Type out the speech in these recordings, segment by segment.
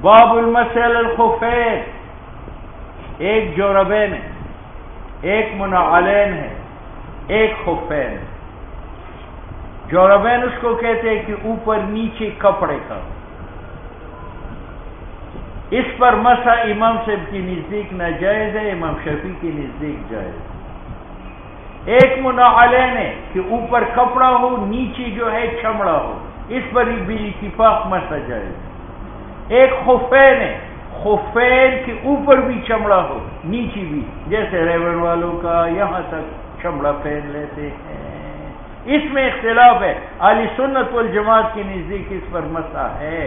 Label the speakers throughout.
Speaker 1: باب المسح الخفین، ایک جوربین ہے، ایک منعلین ہے، ایک خفین ہے۔ جوربین اس کو کہتے ہیں کہ اوپر نیچے کپڑے کا، اس پر مسح امام صاحب کی نزدیک ناجائز ہے، امام شافعی کی نزدیک جائز ہے۔ ایک منعلین ہے کہ اوپر کپڑا ہو، نیچے جو ہے چمڑا ہو، اس پر بھی اتفاق مسح جائز ہے۔ ایک خفین ہے، خفین کے اوپر بھی چمڑا ہو نیچے بھی، جیسے ریون والوں کا یہاں تک چمڑا پہن لیتے ہیں، اس میں اختلاف ہے۔ اہل سنت والجماعت کی نزدیک اس پر مسح ہے،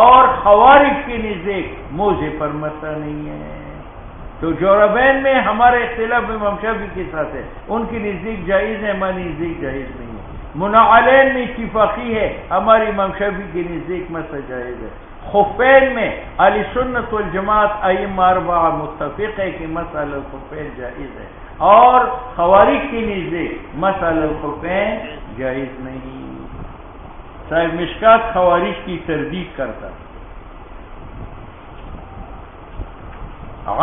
Speaker 1: اور خوارج کی نزدیک موزے پر مسح نہیں ہے۔ تو جوربین میں ہمارے اختلاف امام شافعی کے ساتھ ہے، ان کی نزدیک جائز ہے، ہماری نزدیک جائز نہیں ہے۔ منعلین میں اتفاقی ہے، ہماری امام شافعی کی نزدیک مسح جائز ہے۔ خفین میں اہل سنت والجماعت ائمہ اربعہ متفق ہے کہ مسح الخفین جائز ہے، اور خوارج کی نزدیک مسح الخفین جائز نہیں۔ صاحب مشکات خوارج کی تردید کرتا۔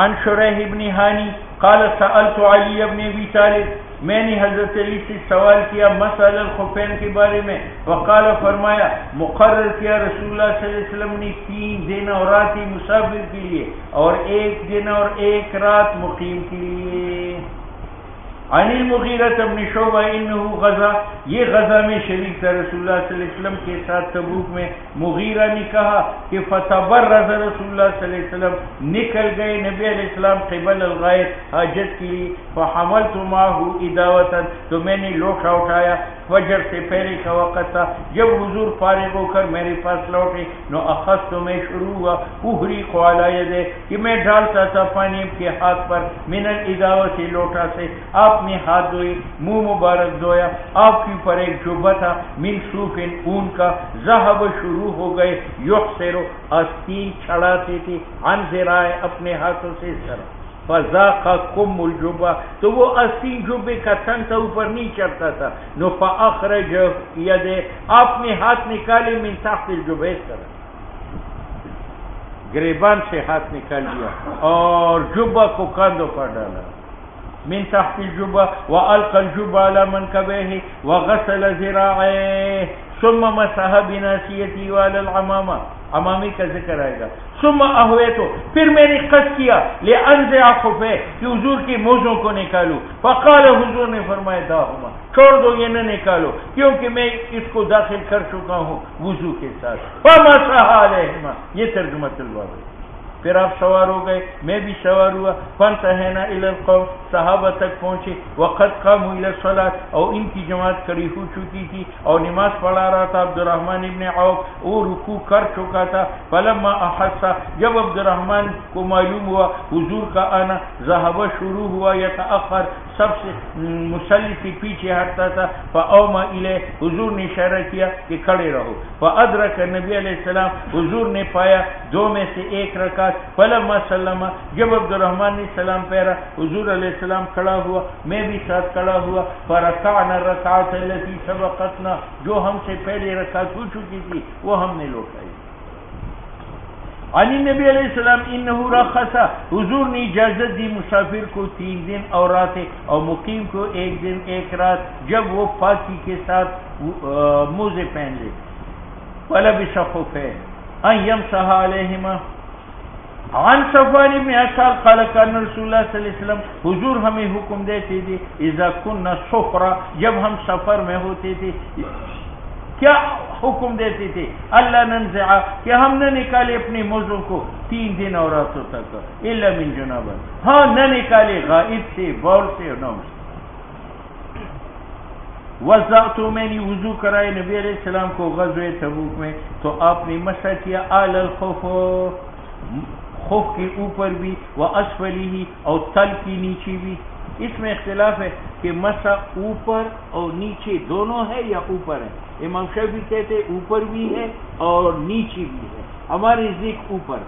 Speaker 1: عن شریح بن ہانی قال سألت علی بن ابی طالب، میں نے حضرت علی سے سوال کیا مسح الخفین کے بارے میں، وقال فرمایا مقرر کیا رسول اللہ صلی اللہ علیہ وسلم نے 3 دن اور راتیں مسافر کے لیے اور 1 دن اور 1 رات مقیم کے لیے۔ عن المغیرہ بن شعبہ انہ غزا، یہ غزا میں شریک تھا رسول اللہ صلی اللہ علیہ وسلم کے ساتھ تبوک میں۔ مغیرہ نے کہا کہ فتبرز رسول اللہ صلی اللہ علیہ وسلم، نکل گئے نبی علیہ السلام قبل الغائط حاجت کے لیے، فحملت معه اداوتا، تو میں نے لوٹا اٹھایا، فجر سے پہلے کا وقت تھا، جب حضور فارغ ہو کر میرے پاس لوٹے، نو اخذت تو میں شروع ہوا احریق علی یدہ، کہ میں ڈالتا تھا پانی کے ہاتھ پر، من الاداوہ سے لوٹا سے، آپ نے ہاتھ دھوئے، منہ مبارک دھویا، آپ کے اوپر ایک جبہ تھا، من صوف اون کا، ذهب شروع ہو گئے، یحسر آستین چھڑاتے تھے، عن ذراع اپنے ہاتھوں سے اس طرح، فذاق کم الجبہ، تو وہ آستین جبے کا تن تھا، اوپر نہیں چڑھتا تھا، نو فاخرج یدہ، آپ نے ہاتھ نکالے، من تحت الجبہ، اس طرح گریبان سے ہاتھ نکال دیا اور جبہ کو کاندھوں پر ڈالا، من تحت الجبہ، وألقى الجبہ على منکبیہ وغسل ذراعیہ، ثم مسح بناصیتہ وعلی العمامہ، عمامی کا ذکر آئے گا، ثم احویت، پھر میں نے قصد کیا لانزع خفیہ، کہ حضور کی موزوں کو نکالوں، فقال، حضور نے فرمایا داہما، چھوڑ دو یہ نہ نکالو، کیونکہ میں اس کو داخل کر چکا ہوں وضو کے ساتھ، فمسح علیہما، یہ ترجمہ الباب ہے۔ پھر آپ سوار ہو گئے، میں بھی سوار ہوا، فانتہینا الی القوم، صحابہ تک پہنچے، وقد قاموا الی الصلاۃ، اور ان کی جماعت کھڑی ہو چکی تھی اور نماز پڑھا رہا تھا عبد الرحمن ابن عوف، وہ رکوع کر چکا تھا، فلما احس، جب عبد الرحمن کو معلوم ہوا حضور کا آنا، ذهب شروع ہوا یتأخر، سب سے مصلی سے پیچھے ہٹتا تھا، فاوما الیہ، حضور نے اشارہ کیا کہ کھڑے رہو، فادرک نبی علیہ السلام، حضور نے پایا 2 میں سے 1 رکعت، فلما سلم، جب عبد الرحمن نے سلام پھیرا، حضور علیہ السلام کھڑا ہوا، میں بھی ساتھ کھڑا ہوا، فرکعنا الرکعۃ التي سبقتنا، جو ہم سے پہلے رکعت ہو چکی تھی وہ ہم نے لوٹائی۔ علی نبی علیہ السلام انہ رخص، حضور نے اجازت دی مسافر کو 3 دن اور راتیں، اور مقیم کو 1 دن 1 رات، جب وہ پاکی کے ساتھ موزے پہن لے، فلبس خفین ان یمسح علیہما۔ عن صفوان بن عسال قال كان رسول اللہ صلی اللہ علیہ وسلم، حضور ہمیں حکم دیتے تھے، اذا كنا سفرا، جب ہم سفر میں ہوتے تھے، کیا حکم دیتے تھے؟ اللہ ننزع، کہ ہم نہ نکالے اپنے موزوں کو 3 دن اور راتوں تک، الا من جنابہ، ہاں نہ نکالے غائب سے، بول سے اور نوم سے۔ وضعت، میں نے وضو کرائے نبی علیہ السلام کو غزوہ تبوک میں، تو آپ نے مسح کیا آل الخف، خف کے اوپر بھی، واسفلہ، اور تل کی نیچے بھی۔ اس میں اختلاف ہے کہ مسح اوپر اور نیچے دونوں ہے یا اوپر ہے، امام شافعی کہتے اوپر بھی ہے اور نیچے بھی ہے، ہمارے نزدیک اوپر،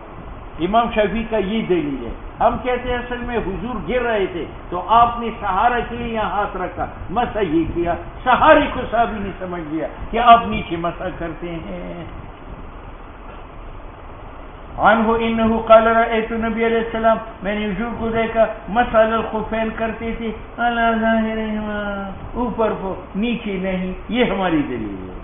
Speaker 1: امام شافعی کا یہ دلیل ہے۔ ہم کہتے ہیں اصل میں حضور گر رہے تھے تو آپ نے سہارا کے لیے یہاں ہاتھ رکھا، مسح یہ کیا، سہارے کو صحابی نے سمجھ لیا کہ آپ نیچے مسح کرتے ہیں۔ عنہ انہو قال رأیت نبی علیہ السلام، میں نے حضور کو دیکھا مسح الخفین کرتے تھے علی ظاہرہما، اوپر کو نیچے نہیں. یہ ہماری دلیل ہے.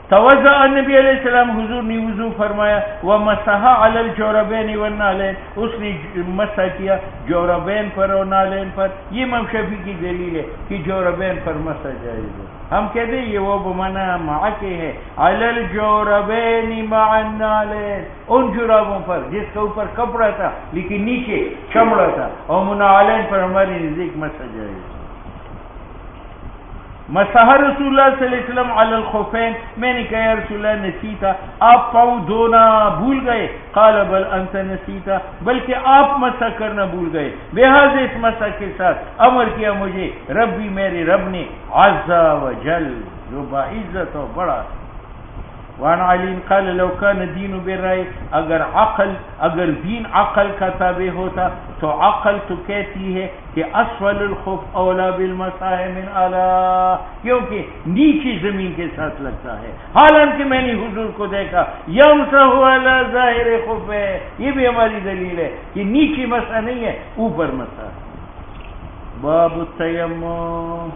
Speaker 1: توضأ النبی علیہ السلام، حضور نے وضو فرمایا. ومسح علی الجوربین والنالین، اس نے مسح کیا جوربین پر اور نالین پر. یہ امام شافعی کی دلیل ہے کہ جوربین پر مسح جائز ہے. ہم کہتے ہیں یہ وہ بمعنی مع کے ہے، علی الجوربین مع النالین، ان جرابوں پر جس کے اوپر کپڑا تھا لیکن نیچے چمڑا تھا، اور منالین پر ہماری نزدیک مسح جائز ہے. مسح رسول اللہ صلی اللہ علیہ وسلم علی الخفین، میں نے کہا یا رسول اللہ نسیتا، آپ پاؤں دھونا بھول گئے. قال بل انت نسیتا، بلکہ آپ مسح کرنا بھول گئے. لہذا اس مسح کے ساتھ امر کیا مجھے ربی، میرے رب نے، عز و جل، جو باعزت و بڑا. وعن علی قال لو کان دین بالرأی، اگر دین عقل کا تابع ہوتا تو عقل تو کہتی ہے کہ اسفل الخف اولا بالمسح من اعلی، کیونکہ نیچی زمین کے ساتھ لگتا ہے. حالانکہ میں نے حضور کو دیکھا یمسح علی ظاہر خف، یہ بھی ہماری دلیل ہے کہ نیچی مسح نہیں ہے، اوپر مسح. باب التیمم.